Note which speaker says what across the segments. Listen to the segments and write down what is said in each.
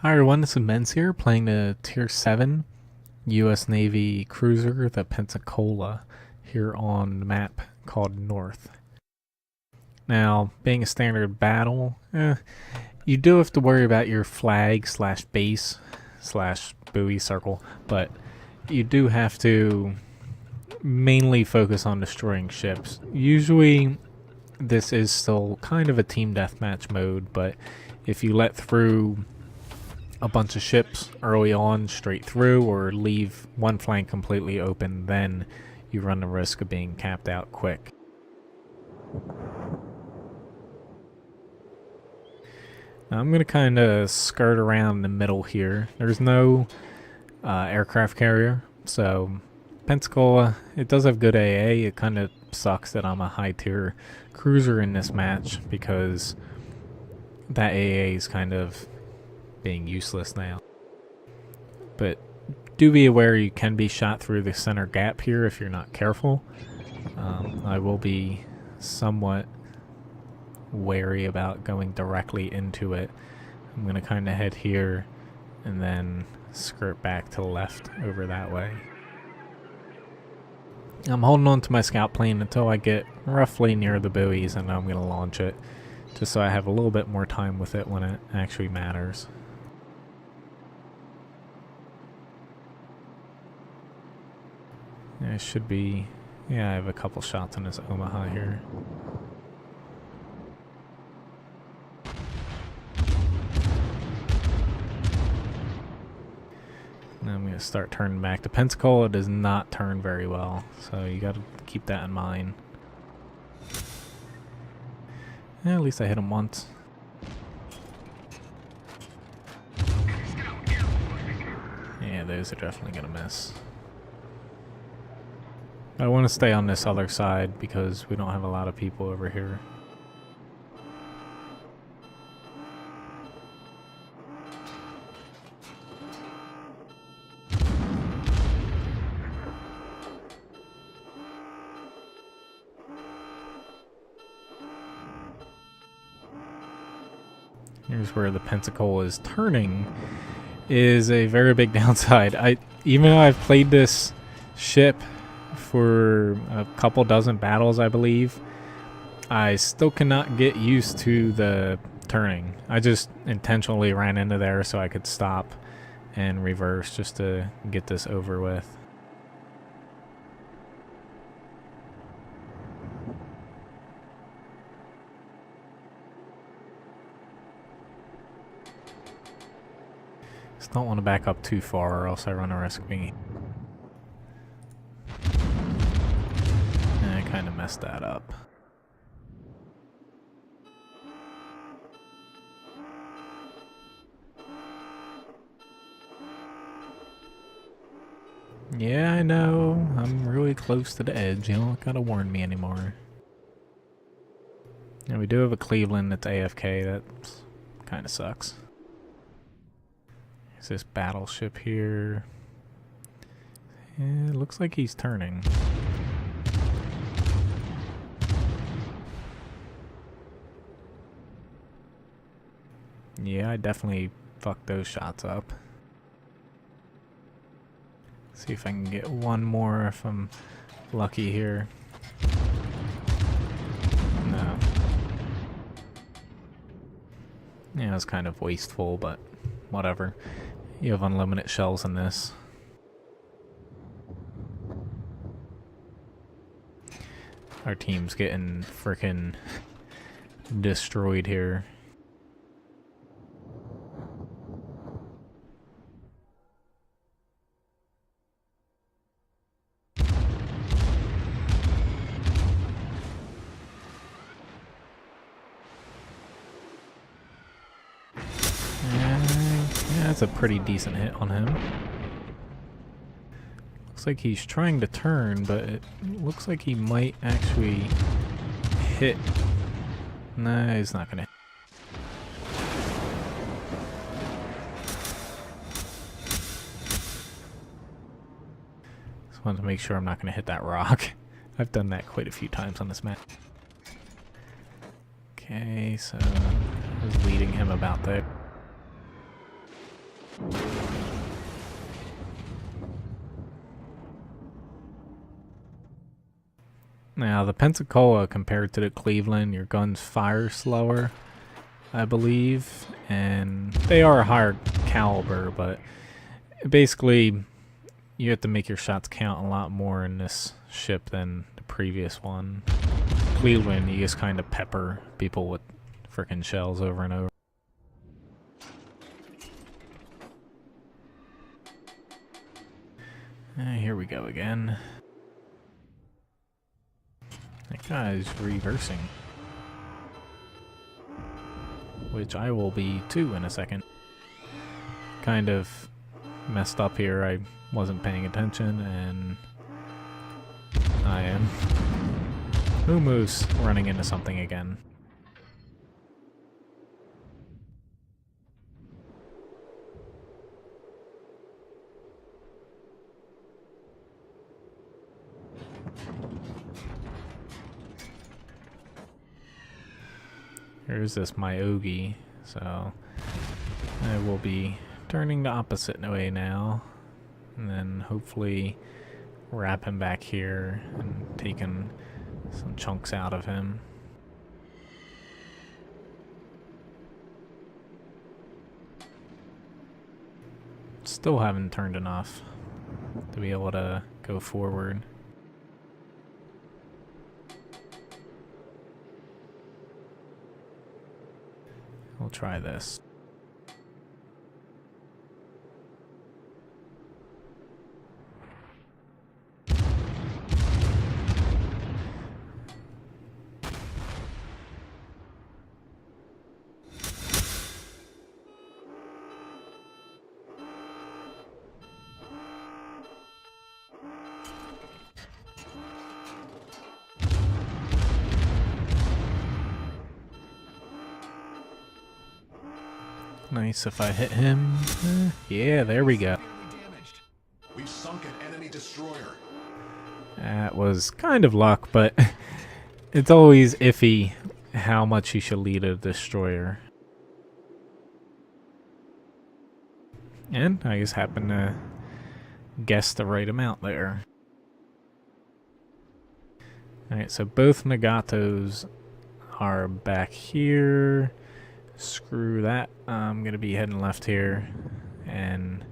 Speaker 1: Hi everyone, this is Menz here, playing the Tier 7 U.S. Navy cruiser, the Pensacola, here on the map called North. Now, being a standard battle, you do have to worry about your flag slash base slash buoy circle, but you do have to mainly focus on destroying ships. Usually, this is still kind of a team deathmatch mode, but if you let through a bunch of ships early on straight through or leave one flank completely open, then you run the risk of being capped out quick. Now I'm going to kind of skirt around the middle here. There's no aircraft carrier, so Pensacola, it does have good AA. It kind of sucks that I'm a high tier cruiser in this match because that AA is kind of being useless now. But do be aware you can be shot through the center gap here if you're not careful. I will be somewhat wary about going directly into it. I'm going to kind of head here and then skirt back to the left over that way. I'm holding on to my scout plane until I get roughly near the buoys, and I'm going to launch it just so I have a little bit more time with it when it actually matters. It should be, yeah, I have a couple shots on this Omaha here. Now I'm going to start turning back. The Pensacola does not turn very well, so you got to keep that in mind. Yeah, at least I hit him once. Yeah, those are definitely going to miss. I want to stay on this other side because we don't have a lot of people over here. Here's where the Pensacola is turning, is a very big downside. Even though I've played this ship for a couple dozen battles, I believe, I still cannot get used to the turning. I just intentionally ran into there so I could stop and reverse just to get this over with. Just don't want to back up too far or else I run a risk of being... I kind of messed that up. Yeah, I know. I'm really close to the edge. You don't gotta warn me anymore. And we do have a Cleveland that's AFK. That kind of sucks. There's this battleship here. Yeah, it looks like he's turning. Yeah, I definitely fucked those shots up. See if I can get one more if I'm lucky here. No. Yeah, it's kind of wasteful, but whatever. You have unlimited shells in this. Our team's getting frickin' destroyed here. That's a pretty decent hit on him. Looks like he's trying to turn, but it looks like he might actually hit. Nah, he's not gonna. Just wanted to make sure I'm not gonna hit that rock. I've done that quite a few times on this map. Okay, so I was leading him about there. Now, the Pensacola compared to the Cleveland, your guns fire slower, I believe, and they are a higher caliber, but basically you have to make your shots count a lot more in this ship than the previous one. Cleveland, you just kind of pepper people with frickin' shells over and over. Here we go again. That guy's reversing. Which I will be too in a second. Kind of messed up here. I wasn't paying attention and I am. Moose running into something again. Here's this Myogi, so I will be turning the opposite way now, and then hopefully wrap him back here and taking some chunks out of him. Still haven't turned enough to be able to go forward. We'll try this. Nice if I hit him. Yeah, there we go.
Speaker 2: We've sunk an enemy destroyer.
Speaker 1: That was kind of luck, but it's always iffy how much you should lead a destroyer. And I just happened to guess the right amount there. Alright, so both Nagatos are back here. Screw that. I'm going to be heading left here and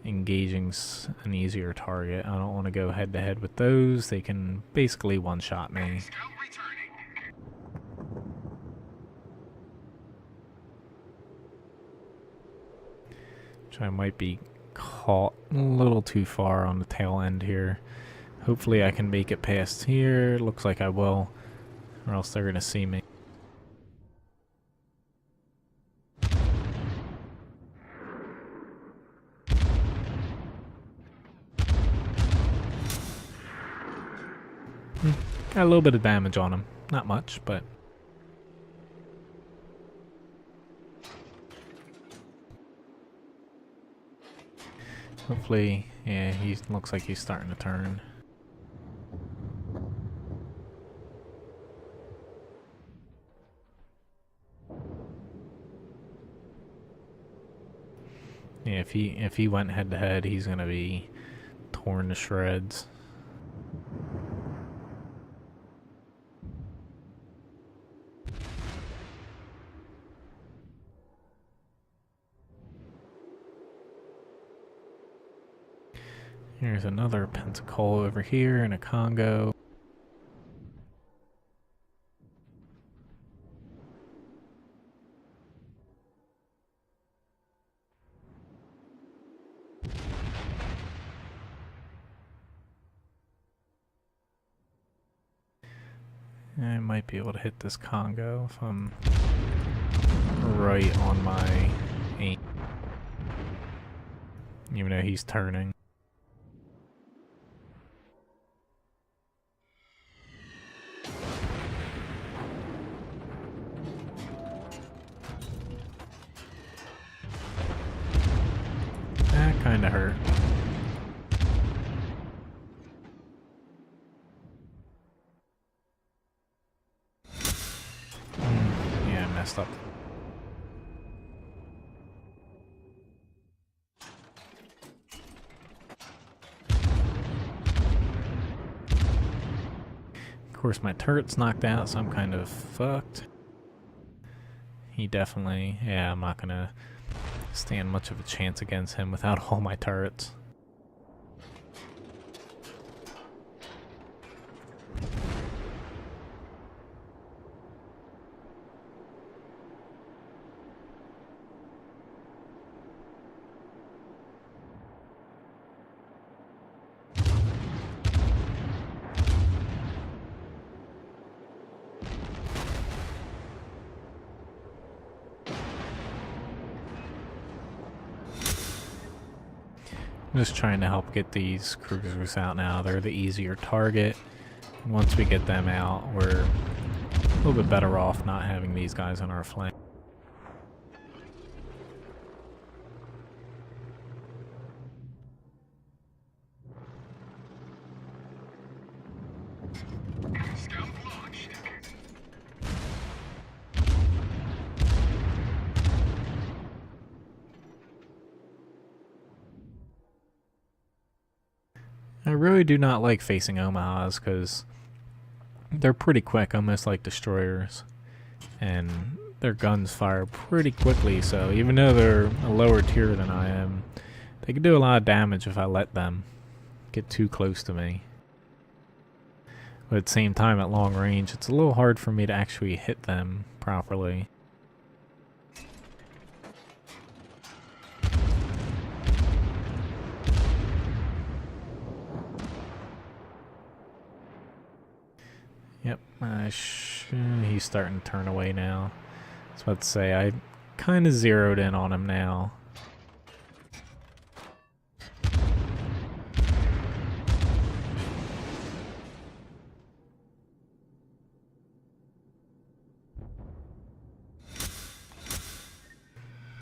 Speaker 1: engaging an easier target. I don't want to go head to head with those. They can basically one-shot me. Which I might be caught a little too far on the tail end here. Hopefully I can make it past here. Looks like I will, or else they're going to see me. Got a little bit of damage on him. Not much, but... hopefully, yeah, he looks like he's starting to turn. Yeah, if he went head to head, he's gonna be torn to shreds. Here's another Pensacola over here and a Congo. I might be able to hit this Congo if I'm right on my aim. Even though he's turning. That kinda hurt. Yeah, I messed up. course, my turret's knocked out, so I'm kind of fucked. He definitely... Yeah, I'm not gonna stand much of a chance against him without all my turrets. I'm just trying to help get these cruisers out now. They're the easier target. And once we get them out, we're a little bit better off not having these guys on our flank.
Speaker 2: Scout launched.
Speaker 1: I really do not like facing Omahas because they're pretty quick, almost like destroyers. And their guns fire pretty quickly, so even though they're a lower tier than I am, they can do a lot of damage if I let them get too close to me. But at the same time, at long range, it's a little hard for me to actually hit them properly. Yep, he's starting to turn away now. I was about to say, I kind of zeroed in on him now.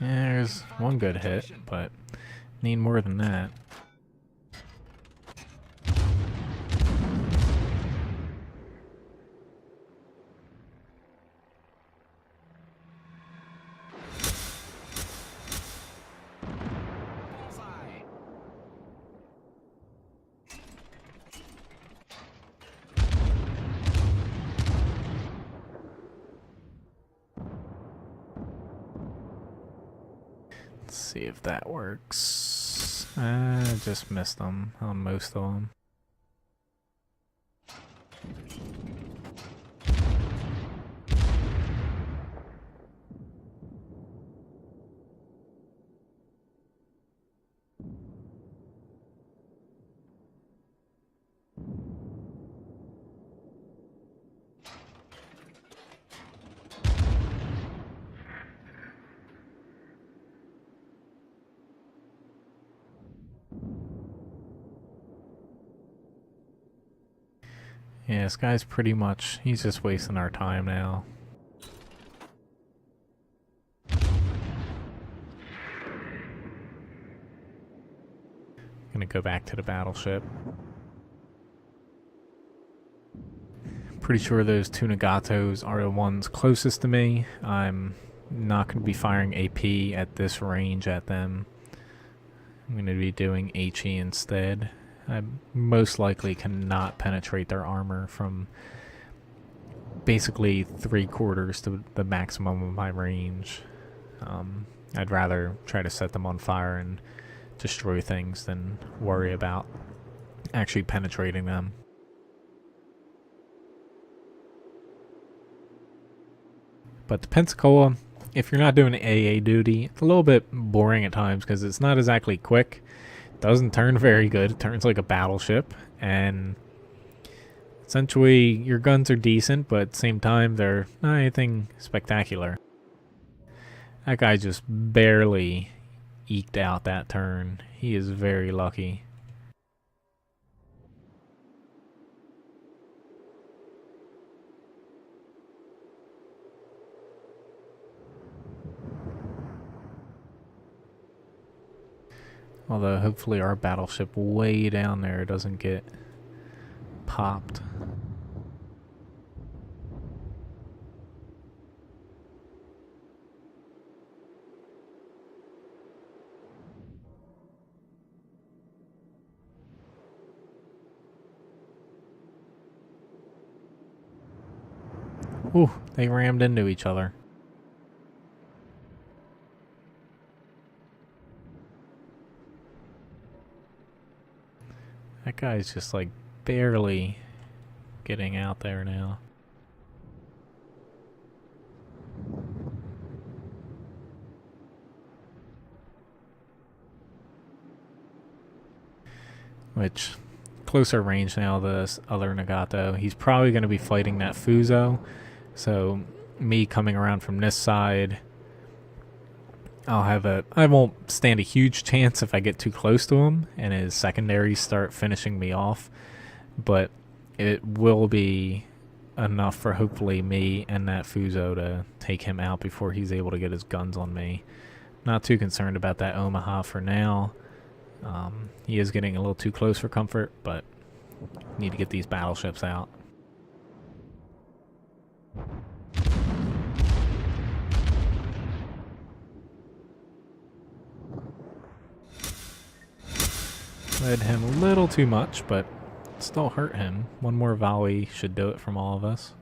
Speaker 1: Yeah, there's one good hit, but need more than that. Let's see if that works. I just missed them on most of them. Yeah, this guy's pretty much, he's just wasting our time now. Gonna go back to the battleship. Pretty sure those two Nagatos are the ones closest to me. I'm not going to be firing AP at this range at them. I'm going to be doing HE instead. I most likely cannot penetrate their armor from basically 3/4 to the maximum of my range. I'd rather try to set them on fire and destroy things than worry about actually penetrating them. But the Pensacola, if you're not doing AA duty, it's a little bit boring at times because it's not exactly quick. It doesn't turn very good. It turns like a battleship. And essentially, your guns are decent, but at the same time, they're not anything spectacular. That guy just barely eked out that turn. He is very lucky. Although hopefully our battleship way down there doesn't get popped. Ooh, they rammed into each other. That guy's just like barely getting out there now. Which, closer range now, this other Nagato. He's probably going to be fighting that Fuso. So, me coming around from this side, I won't stand a huge chance if I get too close to him and his secondaries start finishing me off. But it will be enough for hopefully me and that Fuso to take him out before he's able to get his guns on me. Not too concerned about that Omaha for now. He is getting a little too close for comfort, but need to get these battleships out. Led him a little too much, but still hurt him. One more volley should do it from all of us.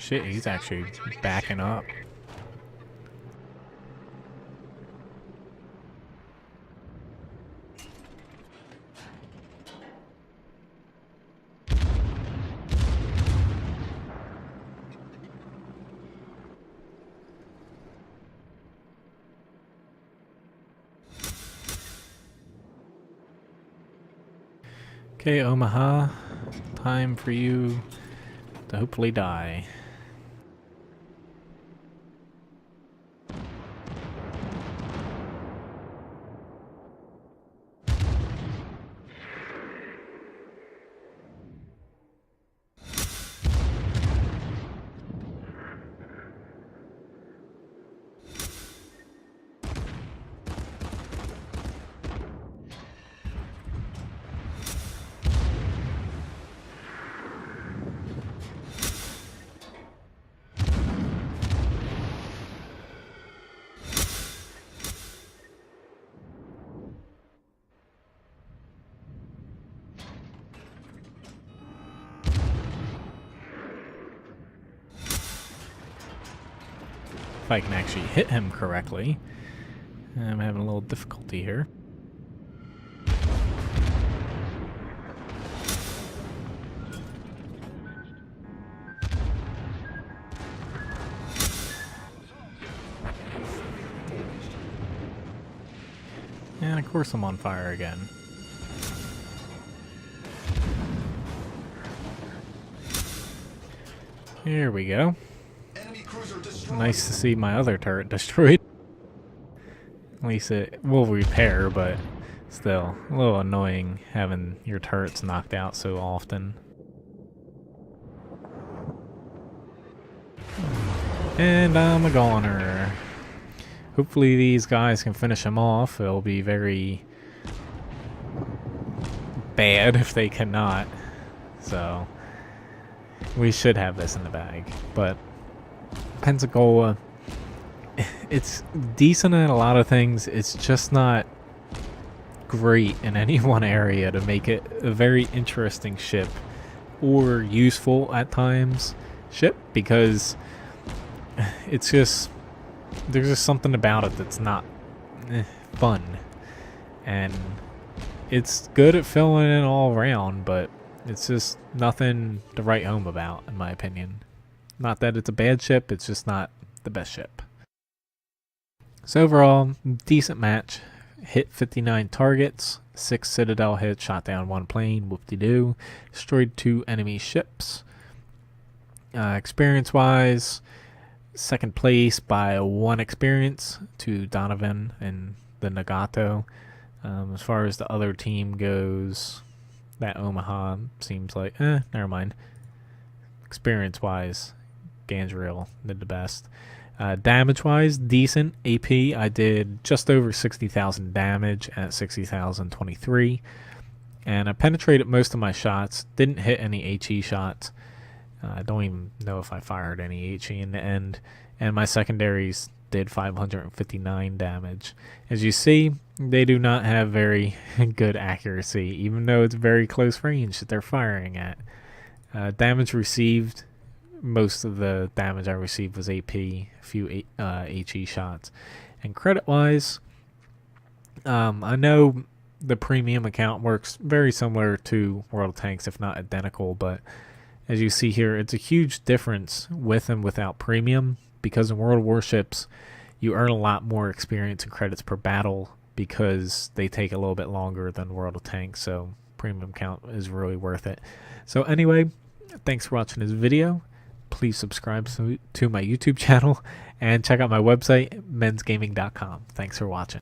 Speaker 1: Shit, he's actually backing up. Okay, Omaha, time for you to hopefully die. If I can actually hit him correctly. I'm having a little difficulty here. And of course I'm on fire again. Here we go. Nice to see my other turret destroyed. At least it will repair, but still a little annoying having your turrets knocked out so often. And I'm a goner. Hopefully these guys can finish him off. It'll be very bad if they cannot. So we should have this in the bag. But Pensacola, it's decent at a lot of things. It's just not great in any one area to make it a very interesting ship or useful at times ship, because it's just, there's just something about it that's not fun. And it's good at filling in all around, but it's just nothing to write home about, in my opinion. Not that it's a bad ship, it's just not the best ship. So overall, decent match. Hit 59 targets, 6 Citadel hits, shot down 1 plane, whoop-de-doo. Destroyed 2 enemy ships. Experience-wise, second place by 1 experience to Donovan and the Nagato. As far as the other team goes, that Omaha seems like, never mind. Experience-wise, Ganzreel did the best. Damage-wise, decent. AP, I did just over 60,000 damage at 60,023. And I penetrated most of my shots. Didn't hit any HE shots. I don't even know if I fired any HE in the end. And my secondaries did 559 damage. As you see, they do not have very good accuracy, even though it's very close range that they're firing at. Damage received, most of the damage I received was AP, a few HE shots. And credit-wise, I know the premium account works very similar to World of Tanks, if not identical, but as you see here, it's a huge difference with and without premium, because in World of Warships, you earn a lot more experience and credits per battle because they take a little bit longer than World of Tanks, so premium count is really worth it. So anyway, thanks for watching this video. Please subscribe to my YouTube channel and check out my website, menzgaming.com. Thanks for watching.